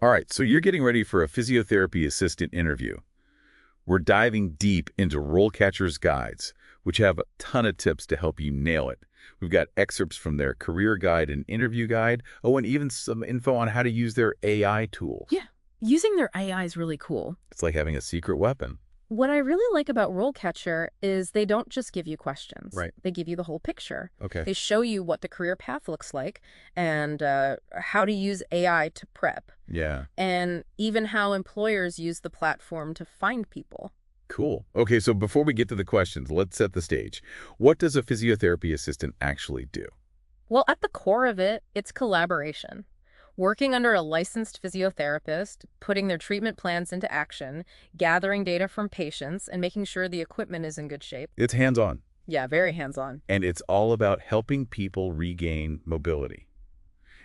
All right, so you're getting ready for a physiotherapy assistant interview. We're diving deep into RoleCatcher's guides, which have a ton of tips to help you nail it. We've got excerpts from their career guide and interview guide. Oh, and even some info on how to use their AI tools. Yeah, using their AI is really cool. It's like having a secret weapon. What I really like about RoleCatcher is they don't just give you questions. Right. They give you the whole picture. Okay. They show you what the career path looks like and how to use AI to prep, Yeah. and even how employers use the platform to find people. Cool. Okay, so before we get to the questions, let's set the stage. What does a physiotherapy assistant actually do? Well, at the core of it, it's collaboration. Working under a licensed physiotherapist, putting their treatment plans into action, gathering data from patients, and making sure the equipment is in good shape. It's hands-on, Yeah, very hands-on. and it's all about helping people regain mobility.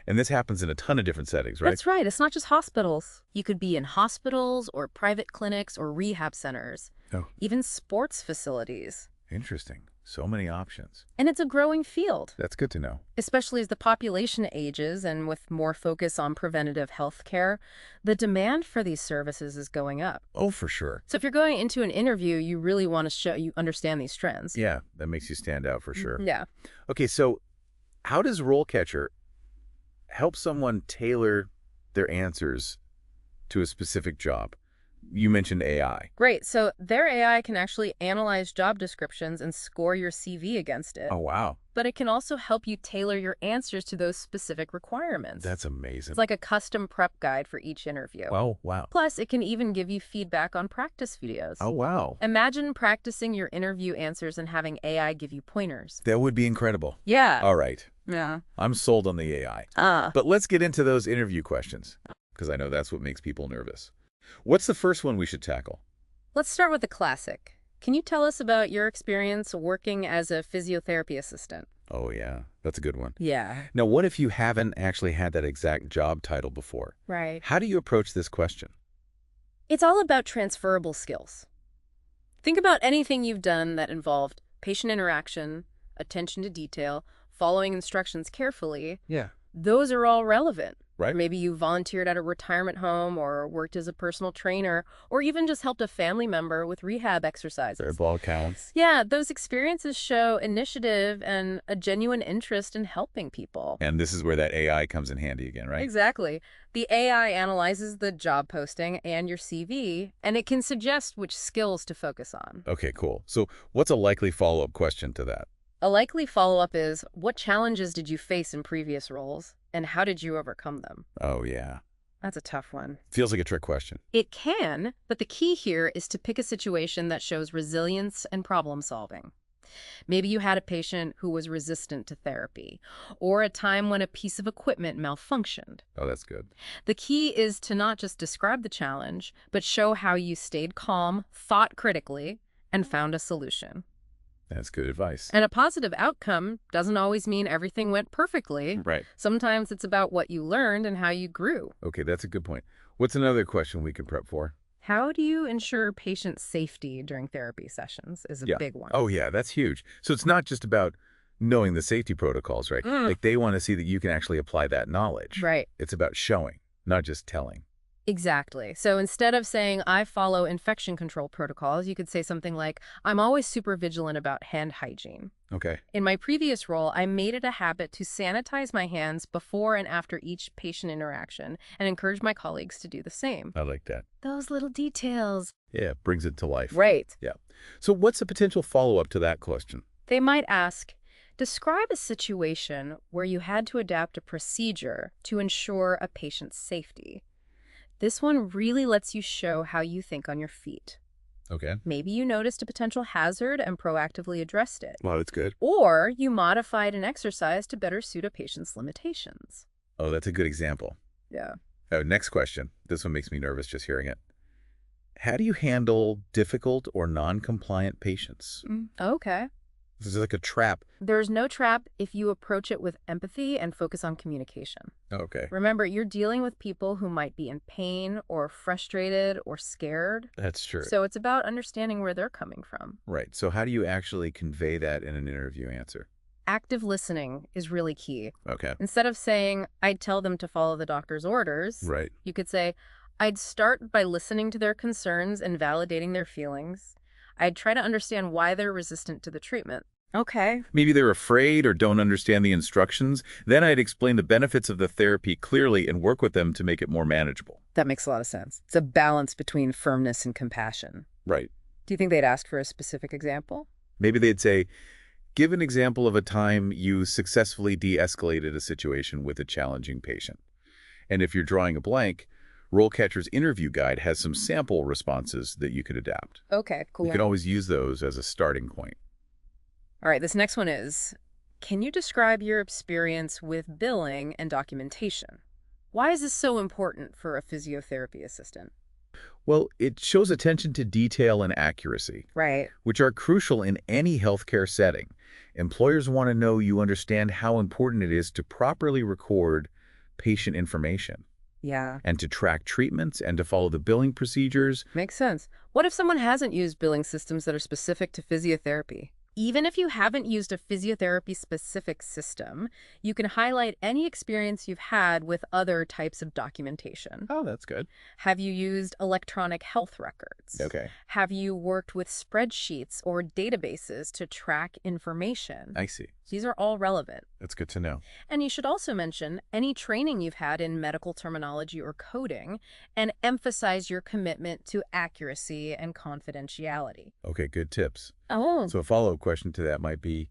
And this happens in a ton of different settings, right? That's right. It's not just hospitals. You could be in hospitals or private clinics or rehab centers, Oh, even sports facilities. interesting. So many options. And it's a growing field, That's good to know. especially as the population ages and with more focus on preventative health care. The demand for these services is going up. Oh, for sure. So if you're going into an interview, you really want to show you understand these trends. Yeah, that makes you stand out for sure. Yeah. Okay, so how does RoleCatcher help someone tailor their answers to a specific job? You mentioned AI. Great. So their AI can actually analyze job descriptions and score your CV against it. Oh, wow. But it can also help you tailor your answers to those specific requirements. That's amazing. It's like a custom prep guide for each interview. Oh, wow. Plus, it can even give you feedback on practice videos. Oh, wow. Imagine practicing your interview answers and having AI give you pointers. That would be incredible. Yeah. All right. Yeah. I'm sold on the AI. But let's get into those interview questions, because I know that's what makes people nervous. What's the first one we should tackle? Let's start with the classic. Can you tell us about your experience working as a physiotherapy assistant? Oh, yeah. That's a good one. Yeah. Now, what if you haven't actually had that exact job title before? Right. How do you approach this question? It's all about transferable skills. Think about anything you've done that involved patient interaction, attention to detail, following instructions carefully. Yeah. Those are all relevant. Right. Maybe you volunteered at a retirement home or worked as a personal trainer or even just helped a family member with rehab exercises. All counts. Yeah, those experiences show initiative and a genuine interest in helping people. And this is where that AI comes in handy again, right? Exactly. The AI analyzes the job posting and your CV, and it can suggest which skills to focus on. Okay, cool. So what's a likely follow-up question to that? A likely follow-up is, what challenges did you face in previous roles, and how did you overcome them? Oh, yeah. That's a tough one. Feels like a trick question. It can, but the key here is to pick a situation that shows resilience and problem solving. Maybe you had a patient who was resistant to therapy, or a time when a piece of equipment malfunctioned. Oh, that's good. The key is to not just describe the challenge, but show how you stayed calm, thought critically, and found a solution. That's good advice. And a positive outcome doesn't always mean everything went perfectly. Right. Sometimes it's about what you learned and how you grew. Okay, that's a good point. What's another question we can prep for? How do you ensure patient safety during therapy sessions is a Yeah. big one. Oh, yeah, that's huge. So it's not just about knowing the safety protocols, right? Like they want to see that you can actually apply that knowledge. Right. It's about showing, not just telling. Exactly. So instead of saying, I follow infection control protocols, you could say something like, I'm always super vigilant about hand hygiene. Okay. In my previous role, I made it a habit to sanitize my hands before and after each patient interaction and encourage my colleagues to do the same. I like that. Those little details. Yeah, brings it to life. Right. Yeah. So what's a potential follow-up to that question? They might ask, describe a situation where you had to adapt a procedure to ensure a patient's safety. This one really lets you show how you think on your feet. Okay. Maybe you noticed a potential hazard and proactively addressed it. Wow, that's good. Or you modified an exercise to better suit a patient's limitations. Oh, that's a good example. Yeah. Oh, next question. This one makes me nervous just hearing it. How do you handle difficult or non-compliant patients? Okay. This is like a trap. There's no trap if you approach it with empathy and focus on communication. Okay. Remember, you're dealing with people who might be in pain or frustrated or scared. That's true. So it's about understanding where they're coming from. Right. So how do you actually convey that in an interview answer? Active listening is really key. Okay. Instead of saying, I'd tell them to follow the doctor's orders, Right. you could say, I'd start by listening to their concerns and validating their feelings. I'd try to understand why they're resistant to the treatment. Okay. Maybe they're afraid or don't understand the instructions. Then I'd explain the benefits of the therapy clearly and work with them to make it more manageable. That makes a lot of sense. It's a balance between firmness and compassion. Right. Do you think they'd ask for a specific example? Maybe they'd say, give an example of a time you successfully de-escalated a situation with a challenging patient. And if you're drawing a blank, RoleCatcher's interview guide has some sample responses that you could adapt. Okay, cool. You can always use those as a starting point. All right, this next one is, can you describe your experience with billing and documentation? Why is this so important for a physiotherapy assistant? Well, it shows attention to detail and accuracy, Right. which are crucial in any healthcare setting. Employers want to know you understand how important it is to properly record patient information Yeah. and to track treatments and to follow the billing procedures. Makes sense. What if someone hasn't used billing systems that are specific to physiotherapy? Even if you haven't used a physiotherapy-specific system, you can highlight any experience you've had with other types of documentation. Oh, that's good. Have you used electronic health records? Okay. Have you worked with spreadsheets or databases to track information? I see. These are all relevant. That's good to know. And you should also mention any training you've had in medical terminology or coding and emphasize your commitment to accuracy and confidentiality. Okay, good tips. Oh. So a follow-up question to that might be,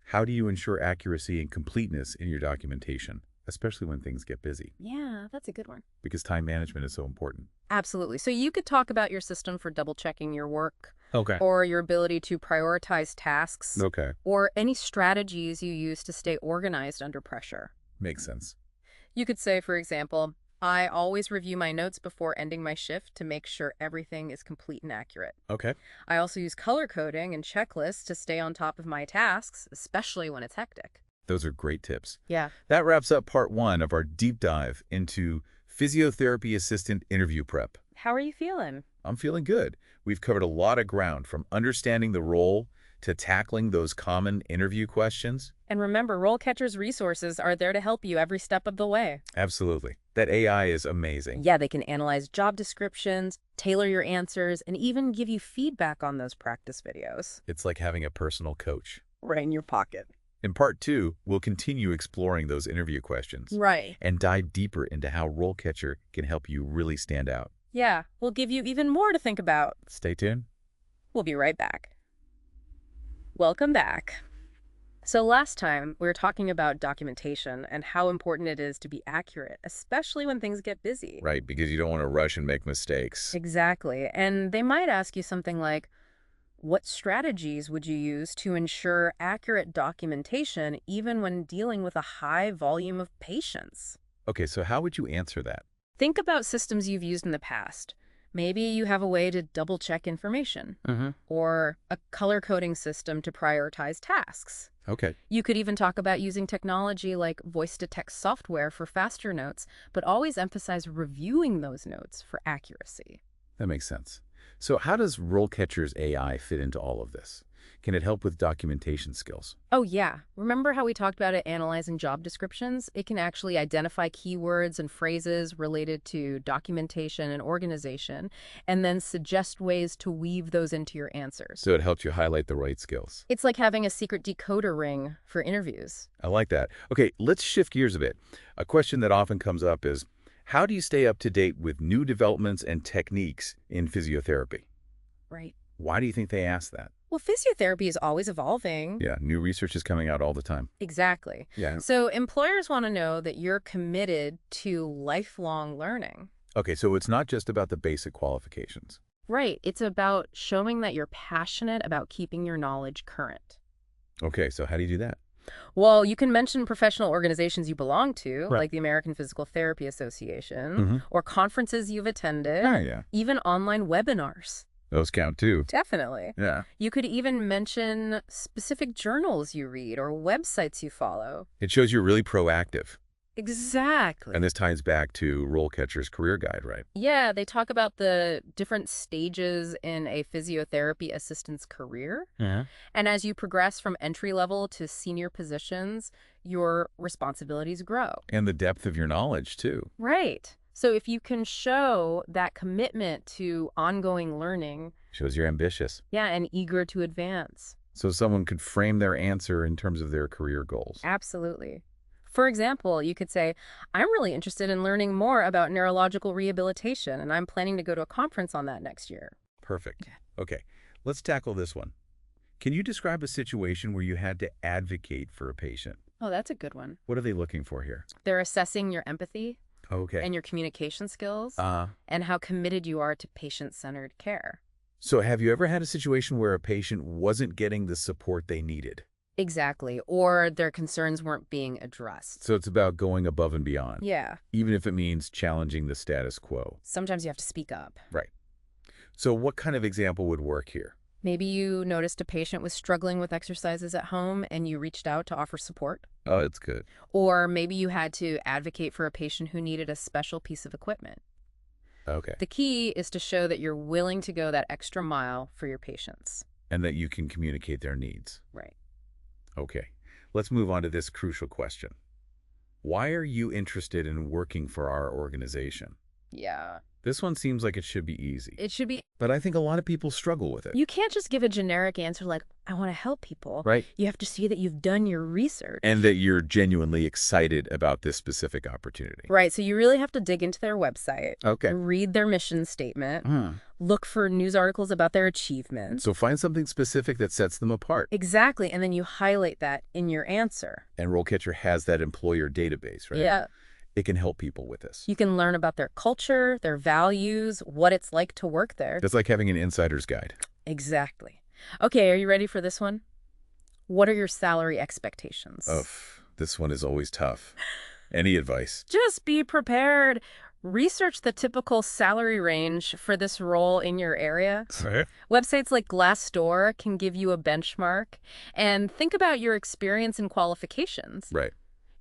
how do you ensure accuracy and completeness in your documentation, especially when things get busy? Yeah, that's a good one. Because time management is so important. Absolutely. So you could talk about your system for double-checking your work, Okay. or your ability to prioritize tasks, Okay. or any strategies you use to stay organized under pressure. Makes sense. You could say, for example, I always review my notes before ending my shift to make sure everything is complete and accurate. Okay. I also use color coding and checklists to stay on top of my tasks, especially when it's hectic. Those are great tips. Yeah. That wraps up part 1 of our deep dive into Physiotherapy Assistant interview prep. How are you feeling? I'm feeling good. We've covered a lot of ground, from understanding the role to tackling those common interview questions. And remember, RoleCatcher's resources are there to help you every step of the way. Absolutely. That AI is amazing. Yeah, they can analyze job descriptions, tailor your answers, and even give you feedback on those practice videos. It's like having a personal coach. Right in your pocket. In part 2, we'll continue exploring those interview questions Right. and dive deeper into how RoleCatcher can help you really stand out. Yeah, we'll give you even more to think about. Stay tuned. We'll be right back. Welcome back. So last time, we were talking about documentation and how important it is to be accurate, especially when things get busy. Right, because you don't want to rush and make mistakes. Exactly. And they might ask you something like, what strategies would you use to ensure accurate documentation even when dealing with a high volume of patients? Okay, so how would you answer that? Think about systems you've used in the past. Maybe you have a way to double-check information, or a color-coding system to prioritize tasks. Okay. You could even talk about using technology like voice-to-text software for faster notes, but always emphasize reviewing those notes for accuracy. That makes sense. So how does RoleCatcher's AI fit into all of this? Can it help with documentation skills? Oh, yeah. Remember how we talked about it analyzing job descriptions? It can actually identify keywords and phrases related to documentation and organization, and then suggest ways to weave those into your answers. So it helps you highlight the right skills. It's like having a secret decoder ring for interviews. I like that. Okay, let's shift gears a bit. A question that often comes up is, how do you stay up to date with new developments and techniques in physiotherapy? Right. Why do you think they ask that? Well, physiotherapy is always evolving. Yeah, new research is coming out all the time. Exactly. Yeah. So employers want to know that you're committed to lifelong learning. Okay, so it's not just about the basic qualifications. Right. It's about showing that you're passionate about keeping your knowledge current. Okay, so how do you do that? Well, you can mention professional organizations you belong to, Right. like the American Physical Therapy Association, or conferences you've attended, Yeah. even online webinars. Those count too. Definitely. Yeah. You could even mention specific journals you read or websites you follow. It shows you're really proactive. Exactly. And this ties back to RoleCatcher's Career Guide, right? Yeah, they talk about the different stages in a physiotherapy assistant's career. Yeah. And as you progress from entry level to senior positions, your responsibilities grow. And the depth of your knowledge, too. Right. So if you can show that commitment to ongoing learning, Shows you're ambitious. yeah, and eager to advance. So someone could frame their answer in terms of their career goals. Absolutely. For example, you could say, I'm really interested in learning more about neurological rehabilitation, and I'm planning to go to a conference on that next year. Perfect. Okay, let's tackle this one. Can you describe a situation where you had to advocate for a patient? Oh, that's a good one. What are they looking for here? They're assessing your empathy Okay. and your communication skills Uh, and how committed you are to patient-centered care. so have you ever had a situation where a patient wasn't getting the support they needed? Exactly. Or their concerns weren't being addressed. So it's about going above and beyond, Yeah. even if it means challenging the status quo. Sometimes you have to speak up. Right. So what kind of example would work here? Maybe you noticed a patient was struggling with exercises at home and you reached out to offer support. Oh, it's good. Or maybe you had to advocate for a patient who needed a special piece of equipment. Okay. The key is to show that you're willing to go that extra mile for your patients. And that you can communicate their needs. Right. Okay. Let's move on to this crucial question. Why are you interested in working for our organization? Yeah. This one seems like it should be easy, It should be. but I think a lot of people struggle with it. You can't just give a generic answer like, I want to help people. Right. You have to see that you've done your research. And that you're genuinely excited about this specific opportunity. Right. So you really have to dig into their website. Okay. Read their mission statement. Look for news articles about their achievements. So find something specific that sets them apart. Exactly. And then you highlight that in your answer. And RoleCatcher has that employer database, right? Yeah. It can help people with this. You can learn about their culture, their values, what it's like to work there. It's like having an insider's guide. Exactly. Okay, are you ready for this one? What are your salary expectations? Oh, this one is always tough. Any advice? Just be prepared. Research the typical salary range for this role in your area. Websites like Glassdoor can give you a benchmark. And think about your experience and qualifications. Right.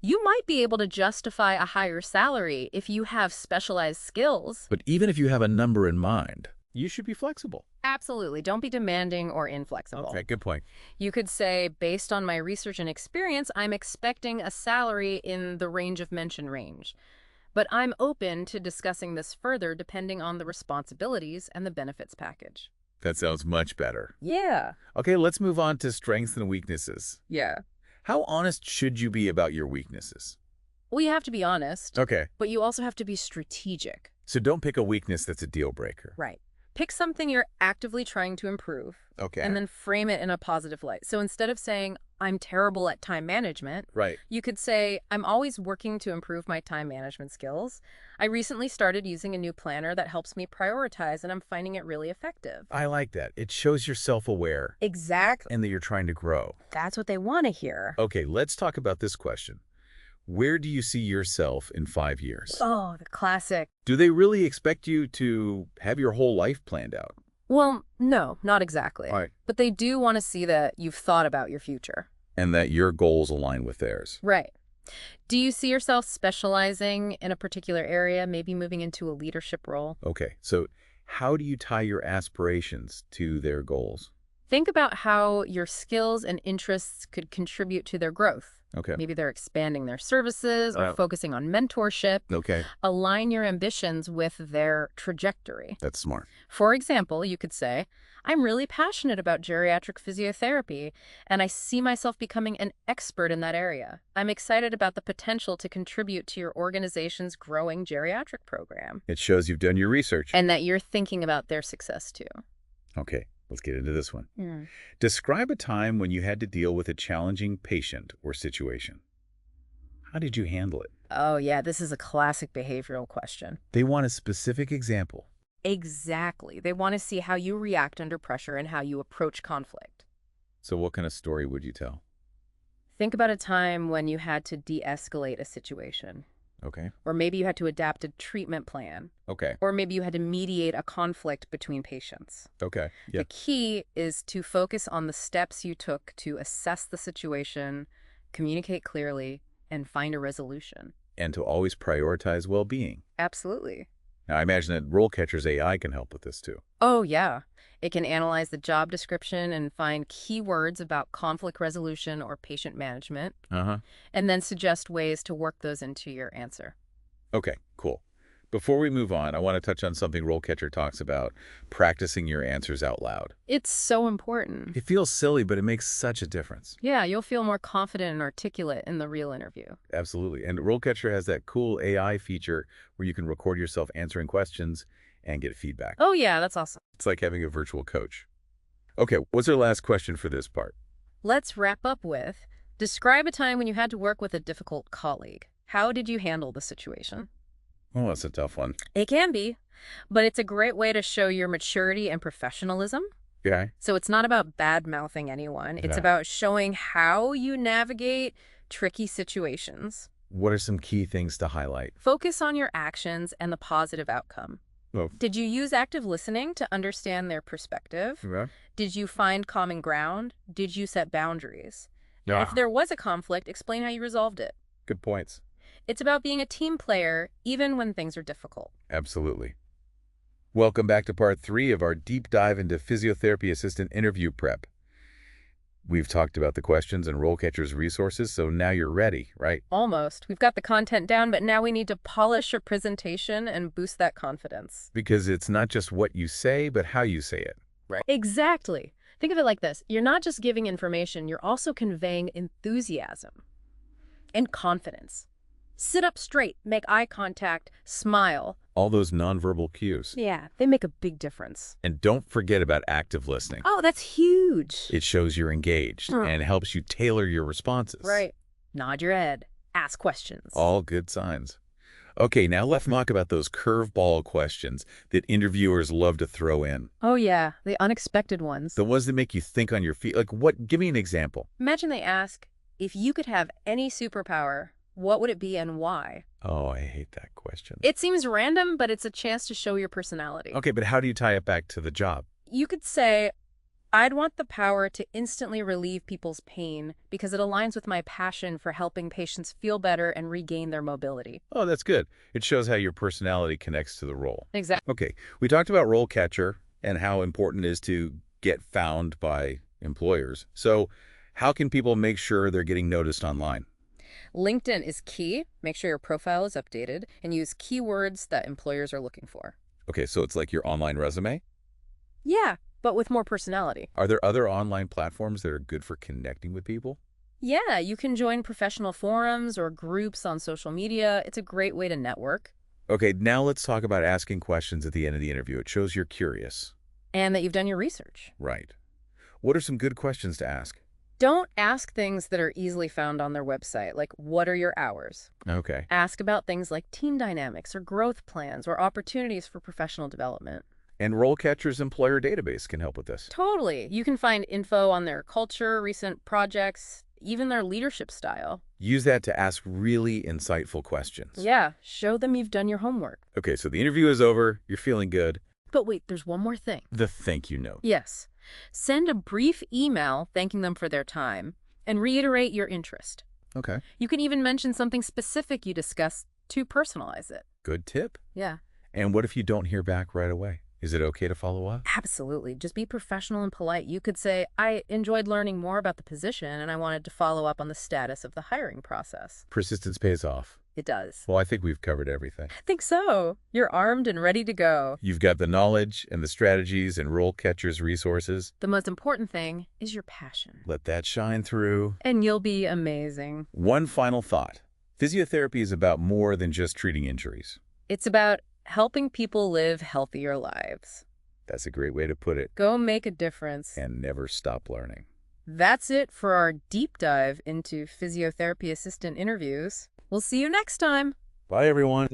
You might be able to justify a higher salary if you have specialized skills. But even if you have a number in mind, you should be flexible. Absolutely. Don't be demanding or inflexible. Okay, good point. You could say, based on my research and experience, I'm expecting a salary in the range of mentioned range. But I'm open to discussing this further depending on the responsibilities and the benefits package. That sounds much better. Yeah. Okay, let's move on to strengths and weaknesses. Yeah. How honest should you be about your weaknesses? Well, you have to be honest, Okay. but you also have to be strategic. So don't pick a weakness that's a deal breaker. Right. Pick something you're actively trying to improve. Okay. And then frame it in a positive light. So instead of saying, I'm terrible at time management, Right. you could say, I'm always working to improve my time management skills. I recently started using a new planner that helps me prioritize, and I'm finding it really effective. I like that. It shows you're self-aware Exactly. and that you're trying to grow. That's what they want to hear. Okay, let's talk about this question. Where do you see yourself in 5 years? Oh, the classic. Do they really expect you to have your whole life planned out? Well, no, not exactly. All right. But they do want to see that you've thought about your future. And that your goals align with theirs. Right. Do you see yourself specializing in a particular area, maybe moving into a leadership role? Okay, so how do you tie your aspirations to their goals? Think about how your skills and interests could contribute to their growth. Okay. Maybe they're expanding their services or focusing on mentorship. Okay, Align your ambitions with their trajectory. that's smart. For example, you could say, I'm really passionate about geriatric physiotherapy, and I see myself becoming an expert in that area. I'm excited about the potential to contribute to your organization's growing geriatric program. It shows you've done your research. And that you're thinking about their success too. Okay, let's get into this one. Describe a time when you had to deal with a challenging patient or situation. How did you handle it? Oh, yeah, this is a classic behavioral question. They want a specific example. Exactly. They want to see how you react under pressure and how you approach conflict. So what kind of story would you tell? Think about a time when you had to de-escalate a situation. Okay. Or maybe you had to adapt a treatment plan. Okay. Or maybe you had to mediate a conflict between patients. Okay. The key is to focus on the steps you took to assess the situation, communicate clearly, and find a resolution. and to always prioritize well-being. Absolutely. Now, I imagine that RoleCatcher's AI can help with this too. Oh, yeah. It can analyze the job description and find keywords about conflict resolution or patient management, Uh-huh. and then suggest ways to work those into your answer. Okay, cool. Before we move on, I want to touch on something RoleCatcher talks about, practicing your answers out loud. It's so important. It feels silly, but it makes such a difference. Yeah, you'll feel more confident and articulate in the real interview. Absolutely. And RoleCatcher has that cool AI feature where you can record yourself answering questions and get feedback. Oh, yeah, that's awesome. It's like having a virtual coach. Okay, what's our last question for this part? Let's wrap up with, describe a time when you had to work with a difficult colleague. How did you handle the situation? Oh, that's a tough one. It can be, but it's a great way to show your maturity and professionalism. Okay. So it's not about bad-mouthing anyone. It's Yeah. about showing how you navigate tricky situations. What are some key things to highlight? Focus on your actions and the positive outcome. Oh, Did you use active listening to understand their perspective? yeah. Did you find common ground? Did you set boundaries? Yeah. If there was a conflict, explain how you resolved it. Good points. It's about being a team player, even when things are difficult. Absolutely. Welcome back to part 3 of our deep dive into physiotherapy assistant interview prep. We've talked about the questions and RoleCatcher's resources, so now you're ready, right? Almost. We've got the content down, but now we need to polish your presentation and boost that confidence. Because it's not just what you say, but how you say it. Right. Exactly. Think of it like this. You're not just giving information, you're also conveying enthusiasm and confidence. Sit up straight, make eye contact, smile. All those nonverbal cues. Yeah, they make a big difference. And don't forget about active listening. Oh, that's huge. It shows you're engaged and helps you tailor your responses. Right. Nod your head. Ask questions. All good signs. Okay, now let's talk about those curveball questions that interviewers love to throw in. Oh, yeah, the unexpected ones. The ones that make you think on your feet. Like what? Give me an example. Imagine they ask, if you could have any superpower, what would it be and why? Oh, I hate that question. It seems random, but it's a chance to show your personality. Okay, but how do you tie it back to the job? You could say, I'd want the power to instantly relieve people's pain because it aligns with my passion for helping patients feel better and regain their mobility. Oh, that's good. It shows how your personality connects to the role. Exactly. Okay, we talked about RoleCatcher and how important it is to get found by employers. So how can people make sure they're getting noticed online? LinkedIn is key. Make sure your profile is updated and use keywords that employers are looking for. Okay, so it's like your online resume? Yeah, but with more personality. Are there other online platforms that are good for connecting with people? Yeah, you can join professional forums or groups on social media. It's a great way to network. Okay, now let's talk about asking questions at the end of the interview. It shows you're curious. And that you've done your research. Right. What are some good questions to ask? Don't ask things that are easily found on their website, like what are your hours? Okay. Ask about things like team dynamics or growth plans or opportunities for professional development. And RoleCatcher's employer database can help with this. Totally. You can find info on their culture, recent projects, even their leadership style. Use that to ask really insightful questions. Yeah, show them you've done your homework. Okay, so the interview is over. You're feeling good. But wait, there's one more thing. The thank you note. Yes. Send a brief email thanking them for their time and reiterate your interest. Okay. You can even mention something specific you discussed to personalize it. Good tip. Yeah. And what if you don't hear back right away? Is it okay to follow up? Absolutely. Just be professional and polite. You could say, I enjoyed learning more about the position and I wanted to follow up on the status of the hiring process. Persistence pays off. It does. Well, I think we've covered everything. I think so. You're armed and ready to go. You've got the knowledge and the strategies and RoleCatcher's resources. The most important thing is your passion. Let that shine through. And you'll be amazing. One final thought. Physiotherapy is about more than just treating injuries. It's about helping people live healthier lives. That's a great way to put it. Go make a difference. And never stop learning. That's it for our deep dive into physiotherapy assistant interviews. We'll see you next time. Bye, everyone.